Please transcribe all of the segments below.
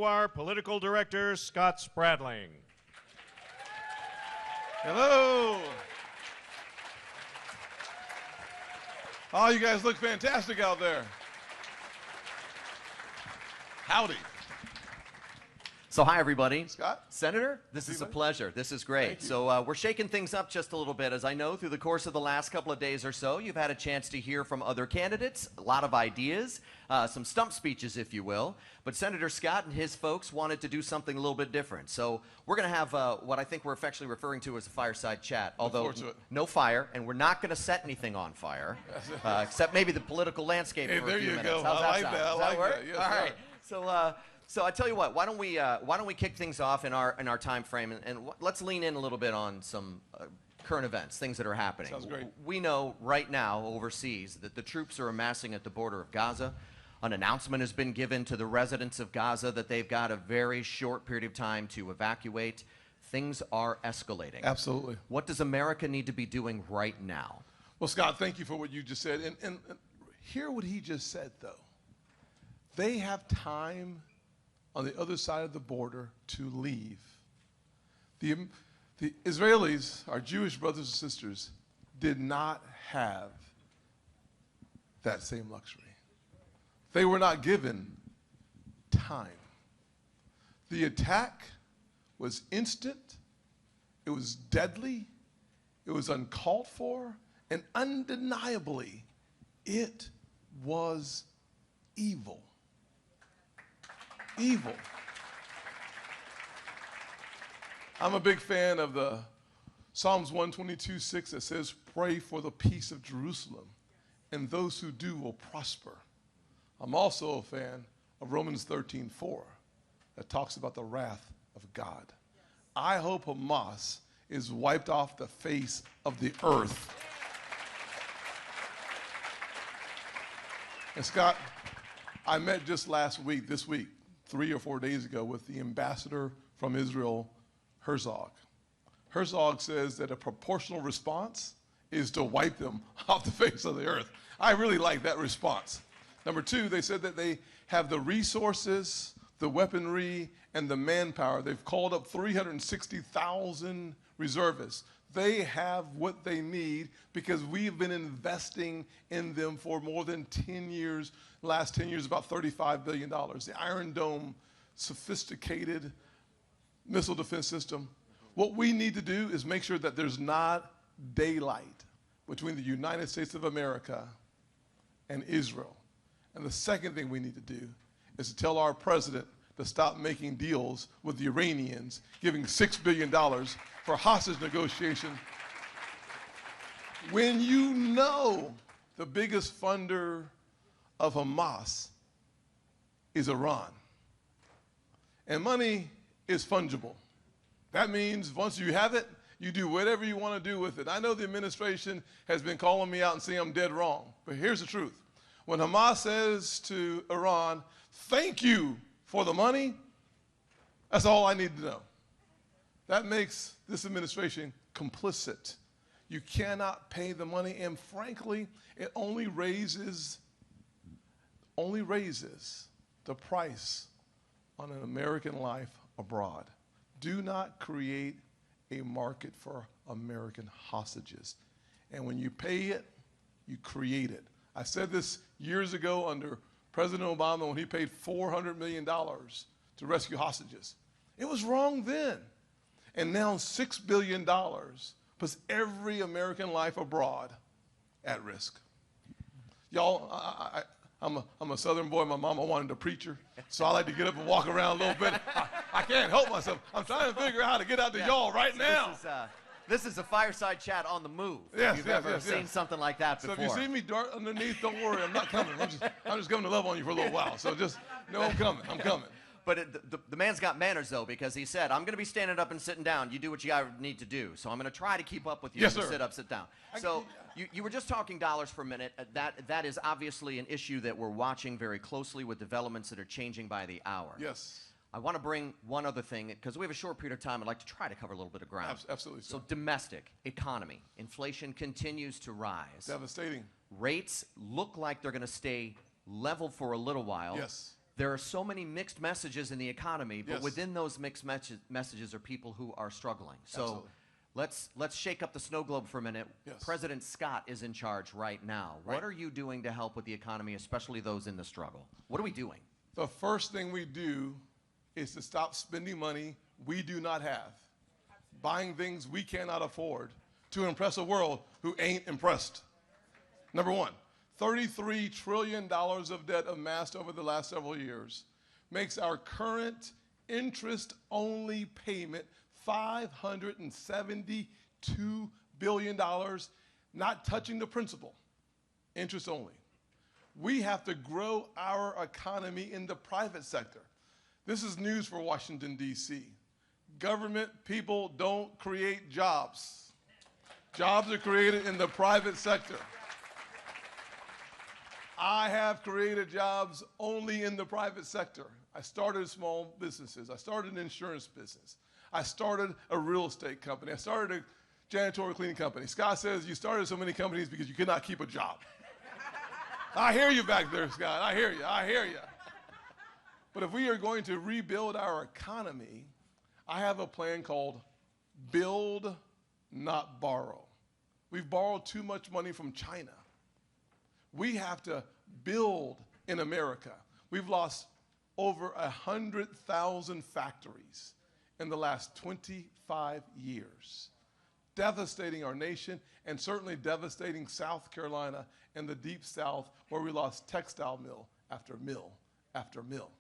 to our political director, Scott Spradling. Hello. Oh, you guys look fantastic out there. Howdy. So hi, everybody. Scott? Senator, this is a pleasure. This is great. So we're shaking things up just a little bit. As I know, through the course of the last couple of days or so, you've had a chance to hear from other candidates, a lot of ideas, some stump speeches, if you will. But Senator Scott and his folks wanted to do something a little bit different. So we're going to have what I think we're affectionately referring to as a fireside chat, although no fire, and we're not going to set anything on fire, except maybe the political landscape for a few minutes. There you go. How's I that like sound? that. Does I that like work? that. Yes, All sir. right. So I tell you what. Why don't we kick things off in our time frame and let's lean in a little bit on some current events, things that are happening. Sounds great. We know right now overseas that the troops are amassing at the border of Gaza. An announcement has been given to the residents of Gaza that they've got a very short period of time to evacuate. Things are escalating. Absolutely. What does America need to be doing right now? Well, Scott, thank you for what you just said. And hear what he just said, though. They have time on the other side of the border to leave. The Israelis, our Jewish brothers and sisters, did not have that same luxury. They were not given time. The attack was instant, it was deadly, it was uncalled for, and undeniably, it was evil. Evil. I'm a big fan of the Psalms 122:6 that says, "Pray for the peace of Jerusalem, and those who do will prosper." I'm also a fan of Romans 13:4 that talks about the wrath of God. I hope Hamas is wiped off the face of the earth. And Scott, I met just this week, 3 or 4 days ago, with the ambassador from Israel, Herzog. Herzog says that a proportional response is to wipe them off the face of the earth. I really like that response. Number two, they said that they have the resources, the weaponry, and the manpower. They've called up 360,000 reservists. They have what they need because we've been investing in them for more than 10 years. Last 10 years, about $35 billion. The Iron Dome, sophisticated missile defense system. What we need to do is make sure that there's not daylight between the United States of America and Israel. And the second thing we need to do is to tell our president to stop making deals with the Iranians, giving $6 billion for hostage negotiation. When you know the biggest funder of Hamas is Iran, and money is fungible. That means once you have it, you do whatever you want to do with it. I know the administration has been calling me out and saying I'm dead wrong, but here's the truth. When Hamas says to Iran, "Thank you for the money," that's all I need to know. That makes this administration complicit. You cannot pay the money, and frankly, it only raises the price on an American life abroad. Do not create a market for American hostages. And when you pay it, you create it. I said this years ago under President Obama when he paid $400 million to rescue hostages. It was wrong then. And now $6 billion puts every American life abroad at risk. Y'all, I'm a Southern boy. My mama wanted a preacher, so I like to get up and walk around a little bit. I can't help myself. I'm trying to figure out how to get out to y'all right now. This is a fireside chat on the move. Yes, if you've ever seen something like that before. So if you see me dart underneath, don't worry, I'm not coming. I'm just coming to love on you for a little while. So just know I'm coming. I'm coming. But the man's got manners, though, because he said, "I'm going to be standing up and sitting down. You do what you need to do." So I'm going to try to keep up with you. Yes, sir. Sit up, sit down. So you were just talking dollars for a minute. That is obviously an issue that we're watching very closely with developments that are changing by the hour. Yes. I want to bring one other thing, because we have a short period of time. I'd like to try to cover a little bit of ground. Absolutely. So domestic economy, inflation continues to rise. Devastating. Rates look like they're going to stay level for a little while. Yes. There are so many mixed messages in the economy, but Yes. within those mixed messages are people who are struggling. So Absolutely. let's shake up the snow globe for a minute. Yes. President Scott is in charge right now. Right. What are you doing to help with the economy, especially those in the struggle? What are we doing? The first thing we do is to stop spending money we do not have, buying things we cannot afford to impress a world who ain't impressed. Number one, $33 trillion of debt amassed over the last several years makes our current interest-only payment $572 billion, not touching the principal, interest only. We have to grow our economy in the private sector. This is news for Washington, D.C. Government people don't create jobs. Jobs are created in the private sector. I have created jobs only in the private sector. I started small businesses. I started an insurance business. I started a real estate company. I started a janitorial cleaning company. Scott says you started so many companies because you could not keep a job. I hear you back there, Scott. I hear you. I hear you. But if we are going to rebuild our economy, I have a plan called Build, Not Borrow. We've borrowed too much money from China. We have to build in America. We've lost over 100,000 factories in the last 25 years, devastating our nation and certainly devastating South Carolina and the Deep South, where we lost textile mill after mill after mill.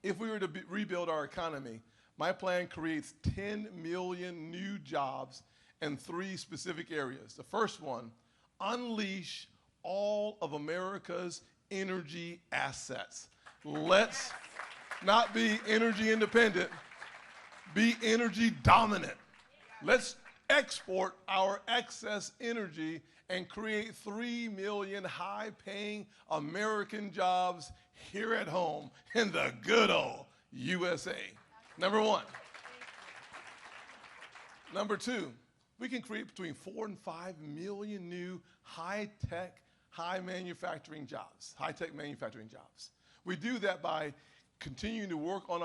If we were to rebuild our economy, my plan creates 10 million new jobs in 3 specific areas. The first one, unleash all of America's energy assets. Let's not be energy independent, be energy dominant. Let's export our excess energy and create 3 million high-paying American jobs here at home in the good old USA. Number one. Number two, we can create between 4 and 5 million new high-tech, high-tech manufacturing jobs. We do that by continuing to work on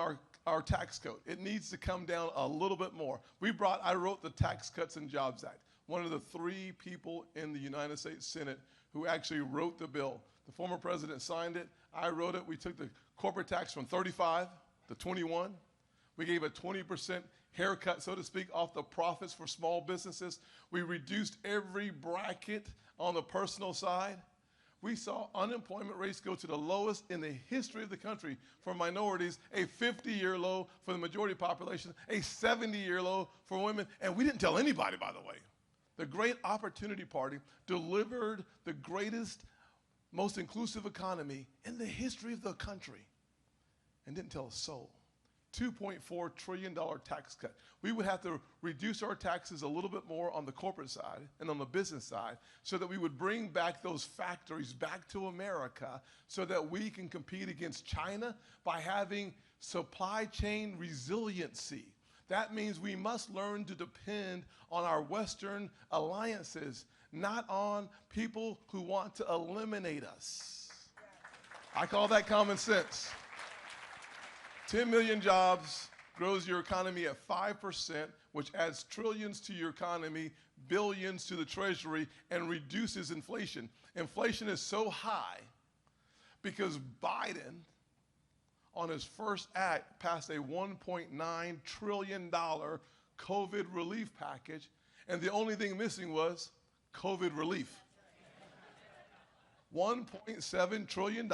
our tax code. It needs to come down a little bit more. I wrote the Tax Cuts and Jobs Act, one of the 3 people in the United States Senate who actually wrote the bill. The former president signed it. I wrote it. We took the corporate tax from 35 to 21. We gave a 20% haircut, so to speak, off the profits for small businesses. We reduced every bracket on the personal side. We saw unemployment rates go to the lowest in the history of the country for minorities, a 50-year low for the majority population, a 70-year low for women, and we didn't tell anybody, by the way. The Great Opportunity Party delivered the greatest, most inclusive economy in the history of the country and didn't tell a soul. $2.4 trillion tax cut. We would have to reduce our taxes a little bit more on the corporate side and on the business side so that we would bring back those factories back to America so that we can compete against China by having supply chain resiliency. That means we must learn to depend on our Western alliances, not on people who want to eliminate us. I call that common sense. 10 million jobs grows your economy at 5%, which adds trillions to your economy, billions to the treasury, and reduces inflation. Inflation is so high because Biden, on his first act, passed a $1.9 trillion COVID relief package, and the only thing missing was COVID relief. $1.7 trillion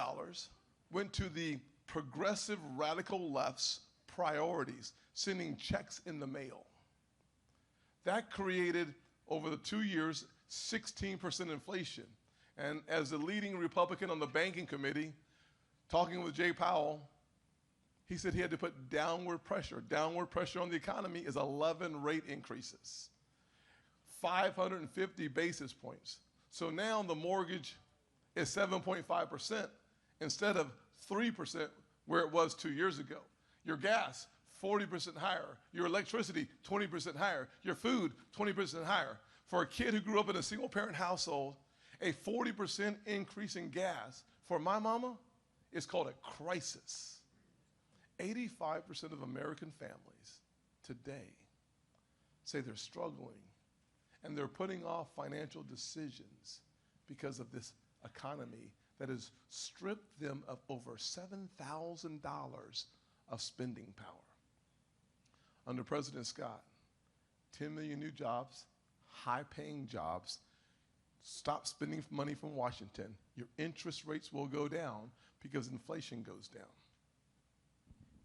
went to the progressive radical left's priorities, sending checks in the mail. That created, over the 2 years, 16% inflation. And as the leading Republican on the banking committee, talking with Jay Powell, he said he had to put downward pressure. Downward pressure on the economy is 11 rate increases, 550 basis points. So now the mortgage is 7.5% instead of 3% where it was 2 years ago. Your gas, 40% higher. Your electricity, 20% higher. Your food, 20% higher. For a kid who grew up in a single-parent household, a 40% increase in gas for my mama It's called a crisis. 85% of American families today say they're struggling and they're putting off financial decisions because of this economy that has stripped them of over $7,000 of spending power. Under President Scott, 10 million new jobs, high-paying jobs. Stop spending money from Washington. Your interest rates will go down because inflation goes down.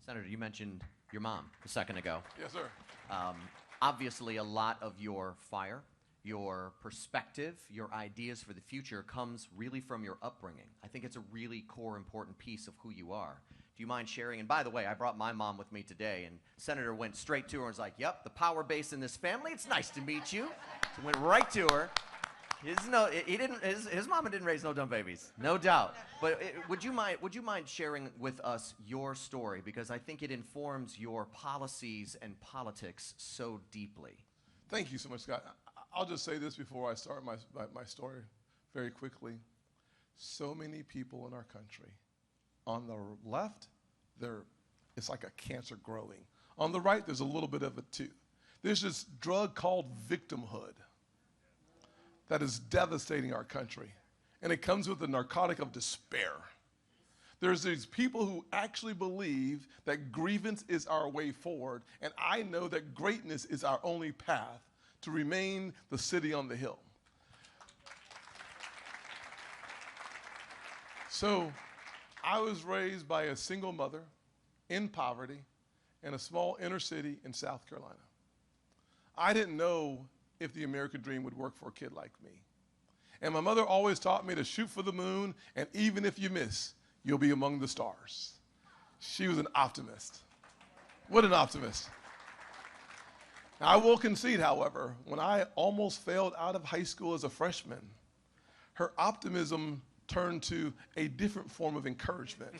Senator, you mentioned your mom a second ago. Yes, sir. Obviously, a lot of your fire, your perspective, your ideas for the future comes really from your upbringing. I think it's a really core, important piece of who you are. Do you mind sharing? And by the way, I brought my mom with me today, and Senator went straight to her and was like, yep, the power base in this family, it's nice to meet you. So went right to her. His mama didn't raise no dumb babies, no doubt. But would you mind sharing with us your story? Because I think it informs your policies and politics so deeply. Thank you so much, Scott. I'll just say this before I start my story very quickly. So many people in our country, on the left, it's like a cancer growing. On the right, there's a little bit of it too. There's this drug called victimhood that is devastating our country. And it comes with the narcotic of despair. There's these people who actually believe that grievance is our way forward, and I know that greatness is our only path to remain the city on the hill. So I was raised by a single mother in poverty in a small inner city in South Carolina. I didn't know if the American dream would work for a kid like me. And my mother always taught me to shoot for the moon, and even if you miss, you'll be among the stars. She was an optimist. What an optimist. Now, I will concede, however, when I almost failed out of high school as a freshman, her optimism turned to a different form of encouragement.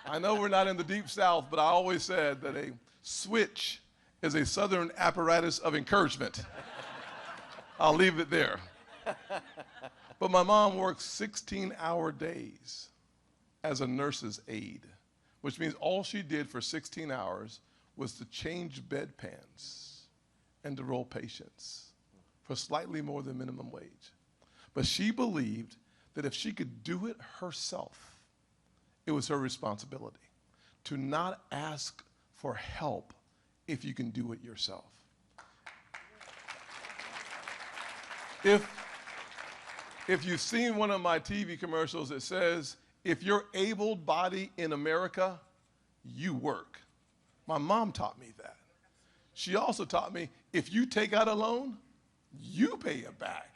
I know we're not in the deep South, but I always said that a switch is a Southern apparatus of encouragement. I'll leave it there. But my mom worked 16-hour days as a nurse's aide, which means all she did for 16 hours was to change bedpans and to roll patients for slightly more than minimum wage. But she believed that if she could do it herself, it was her responsibility to not ask for help if you can do it yourself. If you've seen one of my TV commercials, it says, if you're able-bodied in America, you work. My mom taught me that. She also taught me, if you take out a loan, you pay it back.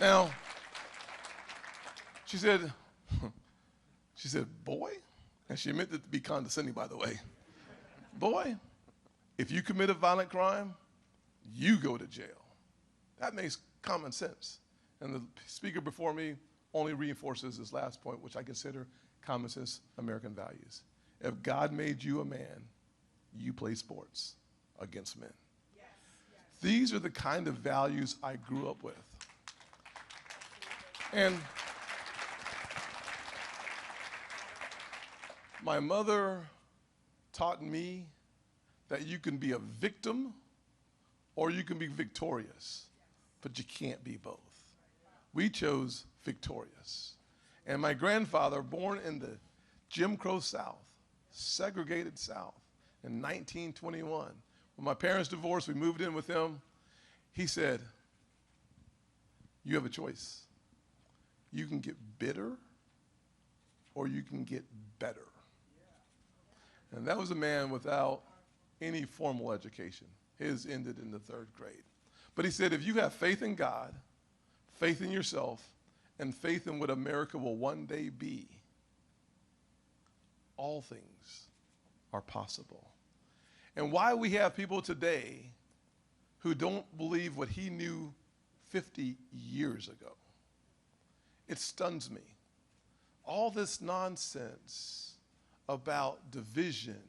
Now, she said, boy, and she meant it to be condescending, by the way. Boy, if you commit a violent crime, you go to jail. That makes common sense. And the speaker before me only reinforces this last point, which I consider common sense American values. If God made you a man, you play sports against men. Yes, yes. These are the kind of values I grew up with. And my mother taught me that you can be a victim or you can be victorious, but you can't be both. We chose victorious. And my grandfather, born in the Jim Crow South, segregated South, in 1921, when my parents divorced, we moved in with him, he said, you have a choice. You can get bitter or you can get better. And that was a man without any formal education. His ended in the 3rd grade. But he said, if you have faith in God, faith in yourself, and faith in what America will one day be, all things are possible. And why we have people today who don't believe what he knew 50 years ago, it stuns me. All this nonsense about division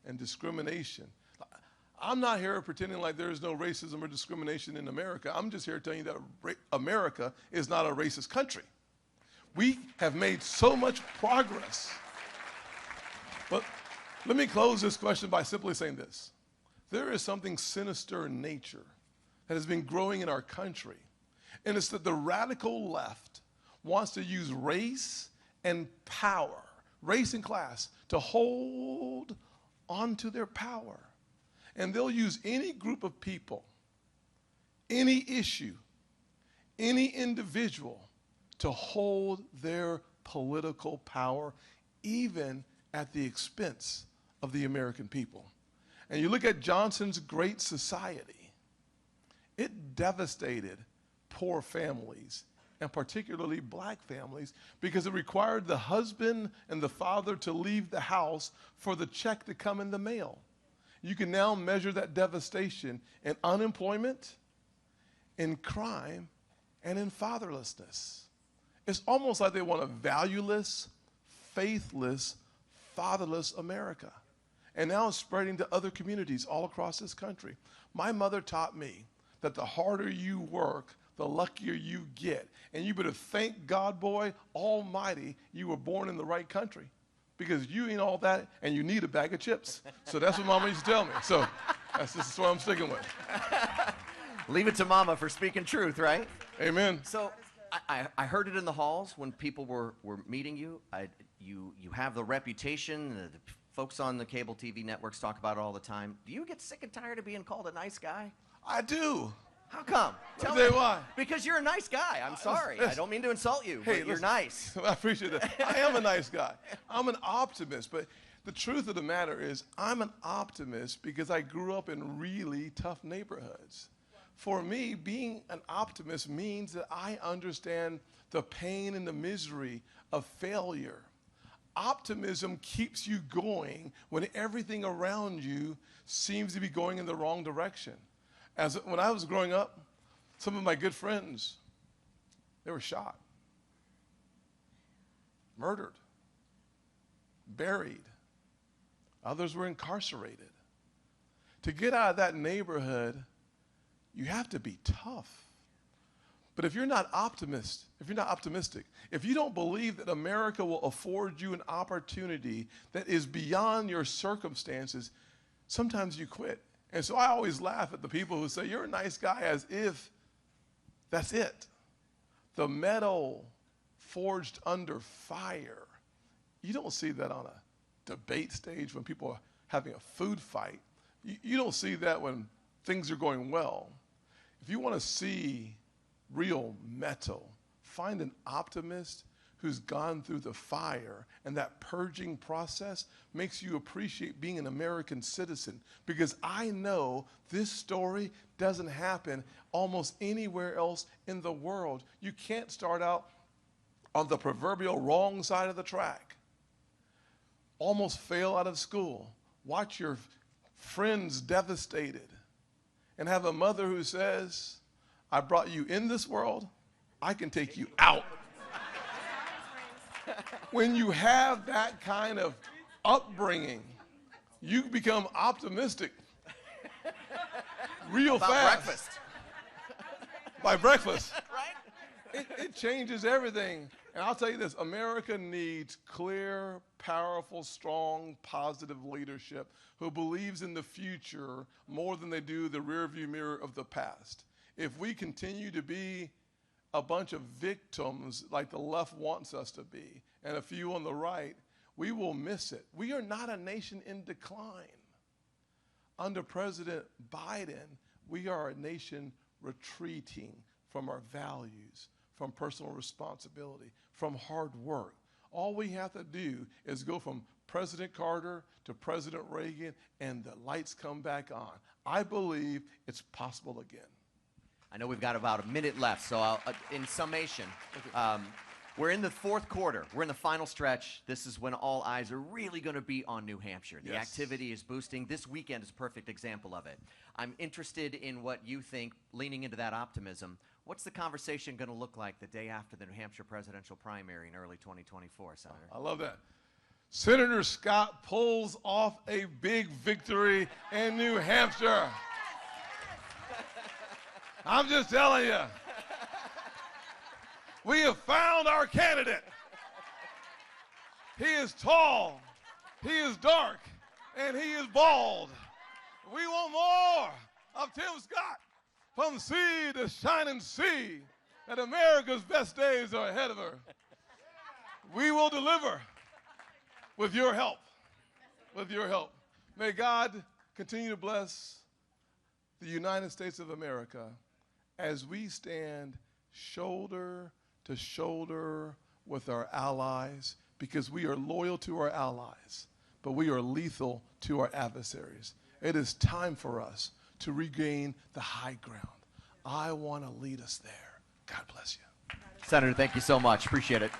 and discrimination. I'm not here pretending like there is no racism or discrimination in America. I'm just here telling you that America is not a racist country. We have made so much progress. But let me close this question by simply saying this. There is something sinister in nature that has been growing in our country, and it's that the radical left wants to use race and power, race and class, to hold onto their power. And they'll use any group of people, any issue, any individual to hold their political power, even at the expense of the American people. And you look at Johnson's Great Society, it devastated poor families, and particularly black families, because it required the husband and the father to leave the house for the check to come in the mail. You can now measure that devastation in unemployment, in crime, and in fatherlessness. It's almost like they want a valueless, faithless, fatherless America. And now it's spreading to other communities all across this country. My mother taught me that the harder you work, the luckier you get. And you better thank God, boy, almighty, you were born in the right country. Because you ain't all that, and you need a bag of chips. So that's what Mama used to tell me. So that's just what I'm sticking with. Leave it to Mama for speaking truth, right? Amen. So I heard it in the halls when people were meeting you. You have the reputation, the folks on the cable TV networks talk about it all the time. Do you get sick and tired of being called a nice guy? I do. How come? Tell me why. Because you're a nice guy. I'm sorry. I don't mean to insult you, but you're nice. I appreciate that. I am a nice guy. I'm an optimist, but the truth of the matter is I'm an optimist because I grew up in really tough neighborhoods. For me, being an optimist means that I understand the pain and the misery of failure. Optimism keeps you going when everything around you seems to be going in the wrong direction. When I was growing up, some of my good friends, they were shot, murdered, buried. Others were incarcerated. To get out of that neighborhood, you have to be tough. But if you're not optimistic, if you don't believe that America will afford you an opportunity that is beyond your circumstances, sometimes you quit. And so I always laugh at the people who say, you're a nice guy, as if that's it. The metal forged under fire. You don't see that on a debate stage when people are having a food fight. You don't see that when things are going well. If you want to see real metal, find an optimist who's gone through the fire, and that purging process makes you appreciate being an American citizen, because I know this story doesn't happen almost anywhere else in the world. You can't start out on the proverbial wrong side of the track, almost fail out of school, watch your friends devastated, and have a mother who says, I brought you in this world, I can take you out. When you have that kind of upbringing, you become optimistic real fast. Breakfast. By breakfast. Right? It changes everything. And I'll tell you this, America needs clear, powerful, strong, positive leadership who believes in the future more than they do the rearview mirror of the past. If we continue to be a bunch of victims like the left wants us to be, and a few on the right, we will miss it. We are not a nation in decline. Under President Biden, we are a nation retreating from our values, from personal responsibility, from hard work. All we have to do is go from President Carter to President Reagan, and the lights come back on. I believe it's possible again. I know we've got about a minute left, so in summation, we're in the fourth quarter. We're in the final stretch. This is when all eyes are really going to be on New Hampshire. The activity is boosting. This weekend is a perfect example of it. I'm interested in what you think, leaning into that optimism. What's the conversation going to look like the day after the New Hampshire presidential primary in early 2024, Senator? I love that. Senator Scott pulls off a big victory in New Hampshire. I'm just telling you. We have found our candidate. He is tall, he is dark, and he is bald. We want more of Tim Scott. From sea to shining sea, that America's best days are ahead of her. We will deliver with your help. With your help. May God continue to bless the United States of America as we stand shoulder to shoulder with our allies, because we are loyal to our allies, but we are lethal to our adversaries. It is time for us to regain the high ground. I want to lead us there. God bless you. Senator, thank you so much. Appreciate it.